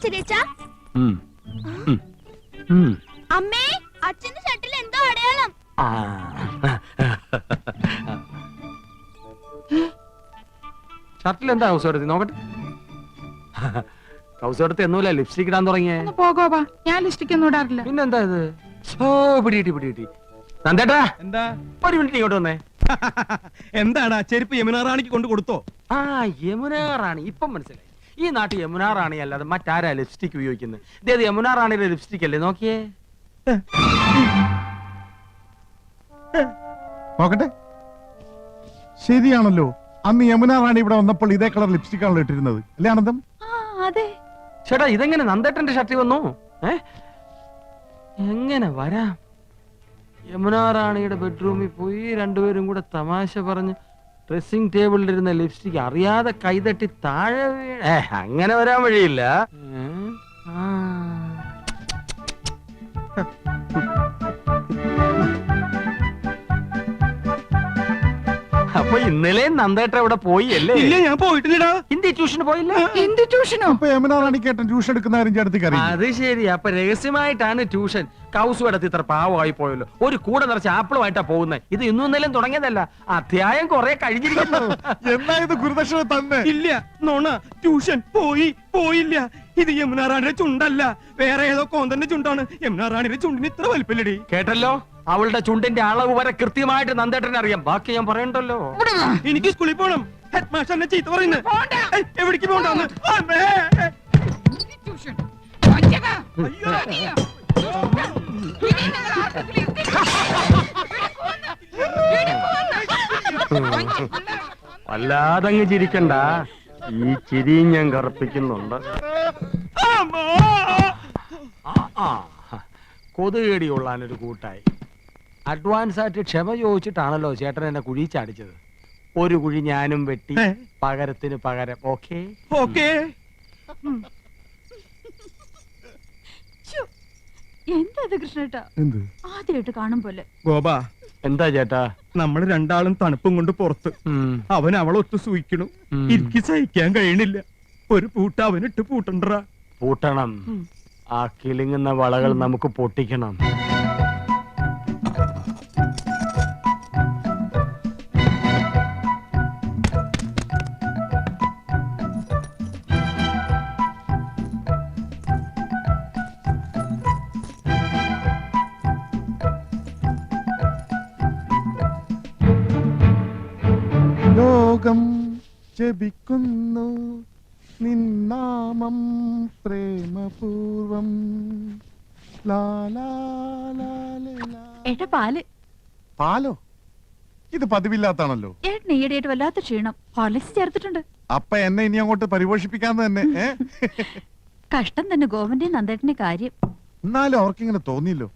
ചെറിയച്ചാ? അമ്മേ, അച്ഛന്റെ ഷർട്ടിൽ എന്തോ അടയാളം. ഷർട്ടിൽ എന്താ കൗസോടത്തി നോക്കട്ടെ. കൗസോടത്തി എന്നൂല ലിപ്സ്റ്റിക് ഇടാൻ തുടങ്ങിയേ. പോകോവാ, ഞാൻ ലിപ്സ്റ്റിക് ഒന്നും ഇടാറില്ല. പിന്നെന്താ ഇത്? പിടികിട്ടി. നന്ദേട്ടാ, എന്താ? ഒരു മിനിറ്റ് ഇങ്ങോട്ട് വന്നേ. എന്താടാ ചെരുപ്പ് യമുന റാണിക്ക് കൊണ്ട് കൊടുത്തോ? ആ, യമുന റാണി ഇപ്പം മനസ്സിലായി. ഈ നാട്ടിൽ യമുന റാണി അല്ലാതെ മറ്റാരാ ലിപ്സ്റ്റിക് ഉപയോഗിക്കുന്നത്? ഇതേത് യമുന റാണിയുടെ ലിപ്സ്റ്റിക് അല്ലേ? നോക്കിയേ. നോക്കട്ടെ, ശരിയാണല്ലോ. അന്ന് യമുന റാണി ഇവിടെ വന്നപ്പോൾ ഇതേ കളർ ലിപ്സ്റ്റിക് ആണല്ലോ ഇട്ടിരുന്നത്, അല്ലേ ആനന്ദം? അതെ ചേട്ടാ, ഇതെങ്ങനെ നന്ദേട്ടന്റെ ഷർട്ടിൽ വന്നു? എങ്ങനെ വരാം? യമുന റാണിയുടെ ബെഡ്റൂമിൽ പോയി രണ്ടുപേരും കൂടെ തമാശ പറഞ്ഞ് ഡ്രസ്സിംഗ് ടേബിളിലിരുന്ന ലിപ്സ്റ്റിക് അറിയാതെ കൈതട്ടി താഴെ അങ്ങനെ വരാൻ വഴിയില്ല. അപ്പൊ ഇന്നലെ നന്ദേട്ട ഇവിടെ പോയി അല്ലേ? ഇല്ല, ഞാൻ പോയിട്ടില്ലടാ. ഹിന്ദി ട്യൂഷന് പോയില്ല? എന്ത് ട്യൂഷനോ? അപ്പൊ യമുന റാണിക്കേട്ടൻ ട്യൂഷൻ എടുക്കുന്ന കാര്യം ചേട്ടത്തിക്ക് അറിയാം. അത് ശരി. അപ്പൊ രഹസ്യമായിട്ടാണ് ട്യൂഷൻ. കൗസു എടുത്ത് ഇത്ര പാവമായി പോയല്ലോ. ഒരു കൂടെ നിറച്ച് ആപ്പിളുമായിട്ടാ പോകുന്നത്. ഇത് ഇന്നും ഇന്നലെയും തുടങ്ങിയതല്ല, അധ്യായം കുറെ കഴിഞ്ഞിരിക്കുന്നു. എന്നാ ഇത് ഗുരുദക്ഷിണ തന്നെ? ഇല്ല, നോണ. ട്യൂഷൻ പോയില്ല. ഇത് യമുന റാണിയുടെ ചുണ്ടല്ല, വേറെ ഏതോ കോന്തന്റെ ചുണ്ടാണ്. യമുന റാണിയുടെ ചുണ്ടിന് ഇത്ര വലിപ്പില്ലടി. കേട്ടല്ലോ, അവളുടെ ചുണ്ടിന്റെ അളവ് വരെ കൃത്യമായിട്ട് നന്ദേട്ടനെ അറിയാം. ബാക്കി ഞാൻ പറയണ്ടല്ലോ. എനിക്ക് സ്കൂളിൽ പോണം. ഹെഡ് മാസ്റ്റർ എന്നെ ചീത്ത പറയുന്നത്. എവിടേക്ക് പോണ്ടെന്ന്? വല്ലാതങ്ങ് ചിരിക്കണ്ട, ഈ ചിരിയും ഞാൻ കറുപ്പിക്കുന്നുണ്ട്. കൊതുകേടി കൊള്ളാനൊരു കൂട്ടായി. അഡ്വാൻസ് ആയിട്ട് ക്ഷമ ചോദിച്ചിട്ടാണല്ലോ ചേട്ടൻ എന്നെ കുഴി ചാടിച്ചത്. ഒരു കുഴി ഞാനും വെട്ടി, പകരത്തിന് പകരം. ഓക്കേ? എന്താ കൃഷ്ണേട്ടാ? ആദ്യമായിട്ട് കാണും പോലെ. ഗോപ, എന്താ ചേട്ടാ? നമ്മള് രണ്ടാളും തണുപ്പും കൊണ്ട് പുറത്ത്. അവൻ അവളൊത്ത് സൂയിക്കണു. എനിക്ക് സഹിക്കാൻ കഴിയണില്ല. ഒരു പൂട്ട അവനിട്ട് പൂട്ടണ്ടറാ. പൂട്ടണം. ആ കിളിങ്ങുന്ന വളകൾ നമുക്ക് പൊട്ടിക്കണം. ലോകം ജപിക്കുന്നു നിന്നാമം പ്രേമപൂർവം. ഏട്ടാ, പാല്. പാലോ? ഇത് പതിവില്ലാത്താണല്ലോ. ഏട്ടൻ ഈയിടെയായിട്ട് വല്ലാത്ത ക്ഷീണം. ഹോർലിക്സ് ചേർത്തിട്ടുണ്ട്. അപ്പൊ എന്നെ ഇനി അങ്ങോട്ട് പരിപോഷിപ്പിക്കാന്ന് തന്നെ. കഷ്ടം തന്നെ ഗോവന്റെ നന്ദേട്ടന്റെ കാര്യം. എന്നാലും അവർക്കിങ്ങനെ തോന്നിയില്ലോ.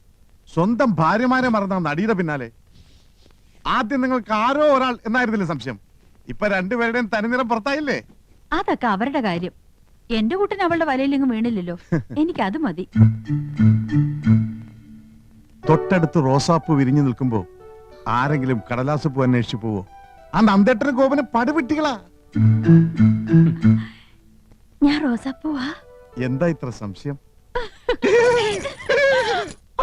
സ്വന്തം ഭാര്യമാരെ മറന്ന നടിയുടെ പിന്നാലെ. ആദ്യം നിങ്ങൾക്ക് ആരോ ഒരാൾ എന്നായിരുന്നില്ലേ സംശയം? ഇപ്പൊ രണ്ടുപേരുടെയും തനിനിറം പുറത്തായില്ലേ? അതൊക്കെ അവരുടെ കാര്യം. എന്റെ കൂട്ടൻ അവളുടെ വലയിലെങ്ങും വീണില്ലല്ലോ. എനിക്കത് മതി. തൊട്ടടുത്ത് റോസാപ്പൂ വിരിഞ്ഞു നിൽക്കുമ്പോ ആരെങ്കിലും കടലാസ് പൂ അന്വേഷിച്ചു പോവോ? ആ നന്ദേട്ടന് ഗോപന് പടുവിട്ടികളാ. ഞാൻ റോസാപ്പൂവാ. എന്താ ഇത്ര സംശയം?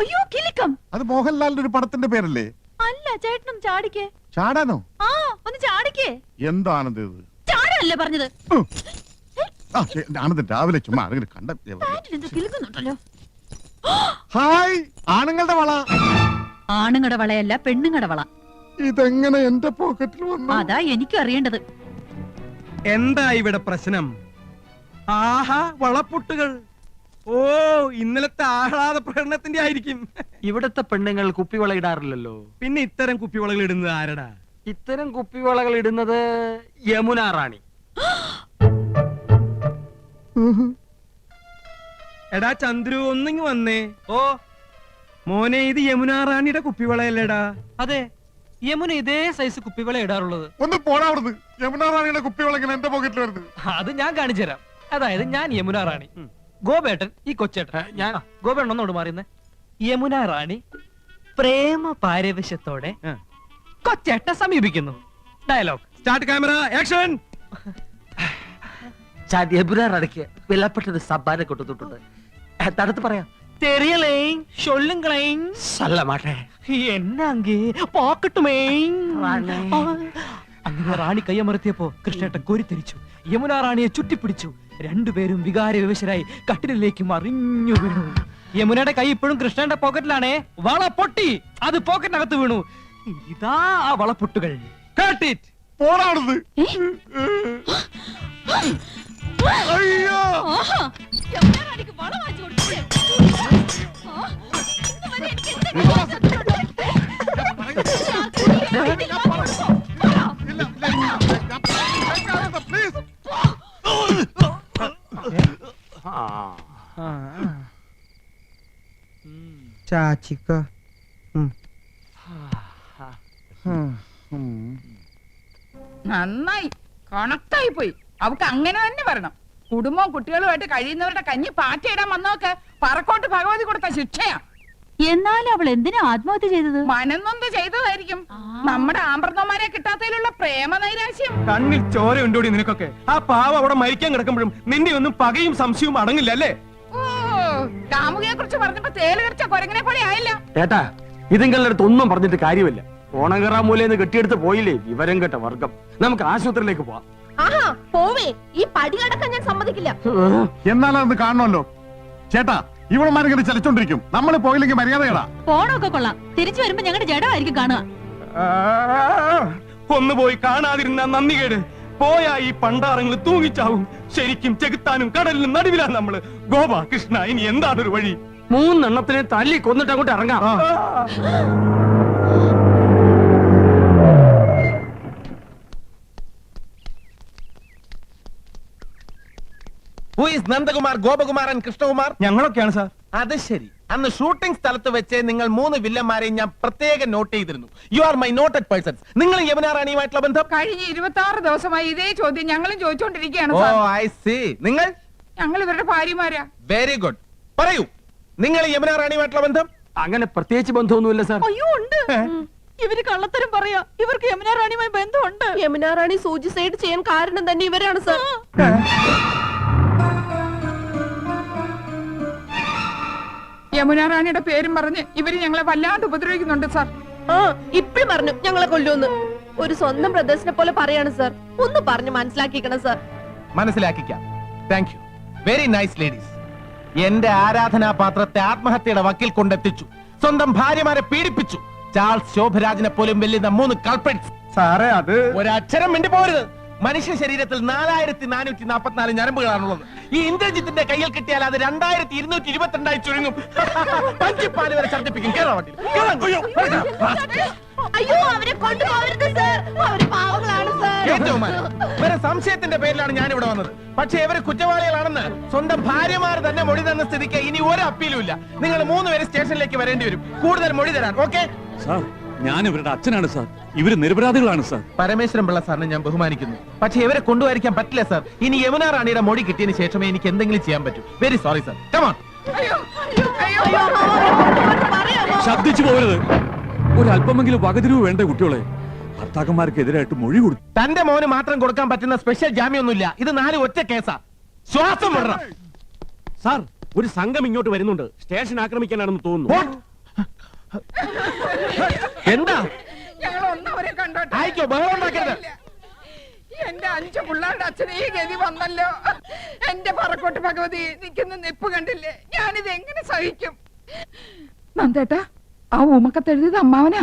അയ്യോ, കിലുക്കം. അത് മോഹൻലാലിന്റെ ഒരു പടത്തിന്റെ പേരല്ലേ? അല്ല, ചേട്ടനും ചാടിക്കേ. ചാടാനോ? ആ, ഒന്ന് ചാടിക്കേ. എന്താണത് ഇത്? ചാടാനല്ലേ പറഞ്ഞത്? ആനന്ദ് രാവിലെ ചുമ്മാ ആരെങ്കിലും കണ്ട. കിലുക്കുന്നുണ്ടല്ലോ. ഹായ്, ആണുങ്ങളുടെ വള. ആണുങ്ങളുടെ വളയല്ല, പെണ്ണുങ്ങളുടെ വള. ഇതെങ്ങനെ എന്റെ പോക്കറ്റിൽ വന്നു? അതാ എനിക്കും അറിയേണ്ടത്. എന്താ ഇവിടെ പ്രശ്നം? ആഹാ, വളപ്പൊട്ടുകൾ. ഓ, ഇന്നലത്തെ ആഹ്ലാദ പ്രകടനത്തിന്റെ ആയിരിക്കും. ഇവിടത്തെ പെണ്ണുങ്ങൾ കുപ്പിവള ഇടാറില്ലല്ലോ. പിന്നെ ഇത്തരം കുപ്പിവളകൾ ഇടുന്നത് ആരടാ? ഇത്തരം കുപ്പിവളകൾ ഇടുന്നത് യമുന റാണി. എടാ ചന്ദ്രു, ഒന്നിങ്ങ് വന്നേ. ഓ മോനെ, ഇത് യമുന റാണിയുടെ കുപ്പിവളയല്ലേടാ? അതെ, യമുന ഇതേ സൈസ് കുപ്പിവള ഇടാറുള്ളത്. ഒന്ന് പോടാ അവിടുന്ന്. യമുന റാണിയുടെ കുപ്പിവള എന്റെ പോക്കറ്റിൽ വരുന്നത്? അത് ഞാൻ കാണിച്ചു തരാം. അതായത് ഞാൻ യമുന റാണി, ഗോപേട്ടൻ ഈ കൊച്ചേട്ടൻ. ഞാൻ ഗോപേട്ടൻ ഒന്നോട് മാറിയുന്നേ. യമുന റാണി പ്രേമ പാരവശ്യത്തോടെ കൊച്ചേട്ട സമീപിക്കുന്നു. Dialogue start, camera, action. Yamuna റാണിക്ക് വിലപ്പെട്ടൊരു സമ്മാനം കൊണ്ടുവന്നിട്ടുണ്ട്. തടുത്ത് പറയാം. தெரியலேங் சொல்லுங்களேங். സല്ല മാട്ടെ. என்ன அங்கே பாக்கட்டுமே. റാണി. അങ്ങനെ റാണി കയ്യമർത്തിയപ്പോ കൃഷ്ണേട്ടൻ കോരിത്തിരിച്ചു. യമുന റാണിയെ ചുറ്റിപ്പിടിച്ചു. രണ്ടുപേരും വികാര വിവശരായി കട്ടിലിലേക്ക് മറിഞ്ഞു വീണു. യമുനയുടെ കൈ ഇപ്പോഴും കൃഷ്ണന്റെ പോക്കറ്റിലാണേ. വള പൊട്ടി, അത് പോക്കറ്റിനകത്ത് വീണു. ഇതാ ആ വളപ്പൊട്ടുകൾ. പോടാണത്. അയ്യോ ആഹാ, യമുന റാണിക്ക് വളം വാങ്ങിച്ചു കൊടുത്തില്ലേ? ആ, ഇന്ന് വരെ എനിക്ക് എന്തെങ്കിലും തന്നിട്ടുണ്ടോ? ചാച്ചിക്ക നന്നായി കണക്റ്റായി പോയി. അവക്ക് അങ്ങനെ തന്നെ വരണം. കുടുംബവും കുട്ടികളുമായിട്ട് കഴിയുന്നവരുടെ കഞ്ഞി പാറ്റയിടാൻ വന്നോക്ക് പറക്കോട്ട് ഭഗവതി കൊടുത്ത ശിക്ഷയാ. എന്നാലും അവൾ എന്തിനാ ആത്മഹത്യ ചെയ്തത്? മനംനൊന്ത് ചെയ്തതായിരിക്കും. നമ്മുടെ ആമ്പർന്നമാരെ കിട്ടാത്തതിലുള്ള പ്രേമ നൈരാശ്യം. കണ്ണിൽ ചോര ഉണ്ടോടി നിനക്കൊക്കെ? ആ പാവ അവിടെ മരിക്കാൻ കിടക്കുമ്പോഴും നിന്റെ ഒന്നും പകയും സംശയവും അടങ്ങില്ല അല്ലേ? ഓ, കാമുകിയെ കുറിച്ച് പറഞ്ഞപ്പോ തേല് കടിച്ച കൊരങ്ങനെ പോലെ ആയില്ല. ഏട്ടാ, ഇതുങ്ങളുടെ അടുത്ത് ഒന്നും പറഞ്ഞിട്ട് കാര്യമില്ല. ഓണങ്കറ മൂലന്ന് കെട്ടിയെടുത്ത് പോയില്ലേ വിവരം കേട്ട വർഗം. നമുക്ക് ആശുപത്രിയിലേക്ക് പോവാം. ആഹാ പോവേ, ഈ പടി കടക്കാൻ ഞാൻ സമ്മതിക്കില്ല. എന്നാലത് കാണണമല്ലോ. ചേട്ടാ, ഇവളമാരിങ്ങനെ ചലിച്ചോണ്ടിരിക്കും. നമ്മൾ പോയില്ലെങ്കിൽ മര്യാദകളാ. പോണൊക്കെ കൊള്ളാം. തിരിച്ചു വരുമ്പോ ഞങ്ങളുടെ ജഡമായിരിക്കും കാണുക. ഒന്ന് പോയി കാണാതിരുന്ന നന്ദി കേട്. പോയാ ഈ പണ്ടാറങ്ങൾ തൂങ്ങിച്ചാവും. ശരിക്കും ചെകുത്താനും കടലിനും നടുവിലാ നമ്മള്. ഗോപ കൃഷ്ണ, ഇനി എന്താണൊരു വഴി? 3 എണ്ണത്തിനെ തല്ലി കൊന്നിട്ട് അങ്ങോട്ട് ഇറങ്ങാം. നന്ദകുമാർ, ഗോപകുമാർ ആൻഡ് കൃഷ്ണകുമാർ? ഞങ്ങളൊക്കെയാണ് സാർ. അത് ശരി. അന്ന് ഷൂട്ടിംഗ് സ്ഥലത്ത് വെച്ച് നിങ്ങൾ 3 വില്ലന്മാരെയും ഞാൻ പ്രത്യേകം നോട്ട് ചെയ്തിരുന്നു. You are my noted persons. നിങ്ങൾ യമുന റാണിയുമായിട്ടുള്ള ബന്ധം? കഴിഞ്ഞ 26 ദിവസമായി ഇതേ ചോദ്യം ഞങ്ങളും ചോദിച്ചുകൊണ്ടിരിക്കുകയാണ് ഓ സാർ. I C. നിങ്ങൾ? ഞങ്ങൾ ഇവരുടെ ഭാര്യമാരാ. Very good. പറയൂ, നിങ്ങൾ യമുന റാണിയുമായിട്ടുള്ള ബന്ധം? അങ്ങനെ പ്രത്യേകിച്ച് ബന്ധമൊന്നുമില്ല സാർ. അയ്യോ ഉണ്ട്. ഇവര് കള്ളത്തരം പറയാ. ഇവർക്ക് യമുന റാണിയുമായി ബന്ധമുണ്ട്. യമുന റാണി സൂചിസൈഡ് ചെയ്യാൻ കാരണം തന്നെ ഇവരാണ് സർ. യമുന റാണിയുടെ പേരും പറഞ്ഞ് ഇവര് ഞങ്ങളെ വല്ലാണ്ട് ഉപദ്രവിക്കുന്നുണ്ട് സാർ. ആ ഇപ്പഴും പറഞ്ഞു ഞങ്ങളെ കൊല്ലുമെന്ന്. ഒരു സ്വന്തം ബ്രദേഴ്സിനെ പോലെ പറയാണ് സർ. ഒന്ന് പറഞ്ഞു മനസ്സിലാക്കിക്കണം സർ. മനസ്സിലാക്കിക്കാം. Thank you. Very nice ladies. എന്റെ ആരാധനാപാത്രത്തെ ആത്മഹത്യയുടെ വക്കിൽ കൊണ്ടെത്തിച്ചു. സ്വന്തം ഭാര്യമാരെ പീഡിപ്പിച്ചു. ചാൾസ് ശോഭരാജിനെ പോലും വെല്ലുന്ന 3 കൾപ്രിറ്റ്സ്. സാറേ, അത് ഒരക്ഷരം മിണ്ടി പോരുത്. മനുഷ്യ ശരീരത്തിൽ 4444 ഞരമ്പുകളാണുള്ളത്. ഈ ഇന്ദ്രജിത്തിന്റെ കയ്യിൽ കിട്ടിയാൽ അത് 2222 ചുരുങ്ങും. പഞ്ചിപ്പാല് വരെ ഛർദ്ദിപ്പിക്കും. കേരള അയ്യോ അവരെ കൊണ്ടുപോകരുത് സർ. അവര് പാവങ്ങളാണ് സർ. സംശയത്തിന്റെ പേരിലാണ് ഞാൻ ഇവിടെ വന്നത്. പക്ഷേ ഇവര് കുറ്റവാളികളാണെന്ന് സ്വന്തം ഭാര്യമാർ തന്നെ മൊഴി തന്ന സ്ഥിതിക്ക് ഇനി ഒരു അപ്പീലും ഇല്ല. നിങ്ങൾ 3 പേര് സ്റ്റേഷനിലേക്ക് വരേണ്ടി വരും. കൂടുതൽ മൊഴി തരാൻ. ഓക്കെ സാർ, ഞാൻ ഇവരുടെ അച്ഛനാണ് സാർ. ഇവര് നിരപരാധികളാണ് സാർ. പരമേശ്വരൻ പിള്ള സാറിനെ ഞാൻ ബഹുമാനിക്കുന്നു. പക്ഷേ ഇവരെ കൊണ്ടുവരിക്കാൻ പറ്റില്ല സാർ. ഇനി യമുന റാണിയുടെ മൊഴി കിട്ടിയതിന് ശേഷമേ എനിക്ക് എന്തെങ്കിലും ചെയ്യാൻ പറ്റൂ. Very sorry sir. Come on. അയ്യോ അയ്യോ ശബ്ദിച്ചു പോകരുത്. ഒരല്പമെങ്കിലും വകതിരിവ് വേണ്ട കുട്ടികളെ. ഭർത്താക്കന്മാർക്കെതിരായിട്ട് മൊഴി കൊടുത്തു. തന്റെ മോന് മാത്രം കൊടുക്കാൻ പറ്റുന്ന സ്പെഷ്യൽ ജാമ്യമൊന്നുമില്ല. ഇത് 4 ഒറ്റ കേസാ. ശ്വാസം വിടണം. സാർ, ഒരു സംഘം ഇങ്ങോട്ട് വരുന്നുണ്ട്. സ്റ്റേഷൻ ആക്രമിക്കാനാണെന്ന് തോന്നുന്നു. എന്താ? ഞങ്ങൾ ഒന്നവരെ കണ്ടോട്ടെ. ആയിക്കോ, ബഹളം ഉണ്ടാക്കരുത്. എന്റെ 5 പിള്ളേരുടെ അച്ഛന് ഈ ഗതി വന്നല്ലോ. എന്റെ പറക്കോട്ട് ഭഗവതി നിൽക്കുന്ന നിപ്പ് കണ്ടില്ലേ? ഞാനിത് എങ്ങനെ സഹിക്കും? നന്ദേട്ടാ, ആ ഊമക്കത്തെഴുതിയത് അമ്മാവനാ.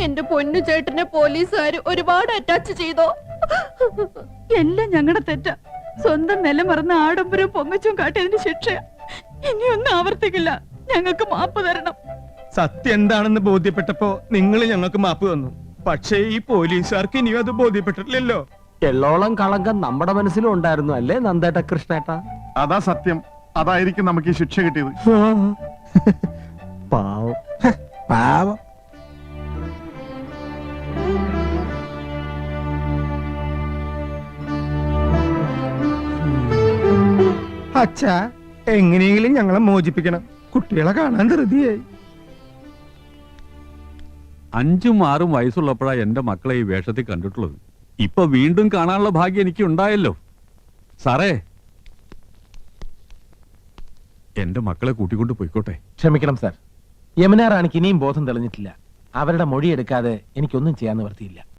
എന്റെ പൊന്നു ചേട്ടനെ പോലീസുകാര് ഒരുപാട് അറ്റാച്ച് ചെയ്തോ? എല്ലാം ഞങ്ങളുടെ തെറ്റാ. സ്വന്തം നില മറന്ന ആഡംബരവും പൊങ്ങച്ചും കാട്ടിയതിന് ശിക്ഷ ഇനിയൊന്നും ആവർത്തിക്കില്ല. ഞങ്ങൾക്ക് മാപ്പ് തരണം. സത്യം എന്താണെന്ന് ബോധ്യപ്പെട്ടപ്പോ നിങ്ങൾ ഞങ്ങൾക്ക് മാപ്പ് തന്നു. പക്ഷേ ഈ പോലീസുകാർക്ക് ഇനിയും അത് ബോധ്യപ്പെട്ടിട്ടില്ലല്ലോ. എള്ളോളം കളങ്കം നമ്മുടെ മനസ്സിലും ഉണ്ടായിരുന്നു അല്ലേ നന്ദേട്ട കൃഷ്ണേട്ട? അതാ സത്യം. അതായിരിക്കും നമുക്ക് ഈ ശിക്ഷ കിട്ടിയത്. പാവം പാവം. അച്ഛാ, എങ്ങനെയെങ്കിലും ഞങ്ങളെ മോചിപ്പിക്കണം. കുട്ടികളെ കാണാൻ ധൃതിയായി. 5ഉം 6ഉം വയസ്സുള്ളപ്പോഴാ എന്റെ മക്കളെ ഈ വേഷത്തിൽ കണ്ടിട്ടുള്ളത്. ഇപ്പൊ വീണ്ടും കാണാനുള്ള ഭാഗ്യം എനിക്ക് ഉണ്ടായല്ലോ. സാറേ, എന്റെ മക്കളെ കൂട്ടിക്കൊണ്ട് പോയിക്കോട്ടെ. ക്ഷമിക്കണം സാർ, യമുന റാണിക്ക് ഇനിയും ബോധം തെളിഞ്ഞിട്ടില്ല. അവരുടെ മൊഴിയെടുക്കാതെ എനിക്കൊന്നും ചെയ്യാൻ നിവർത്തിയില്ല.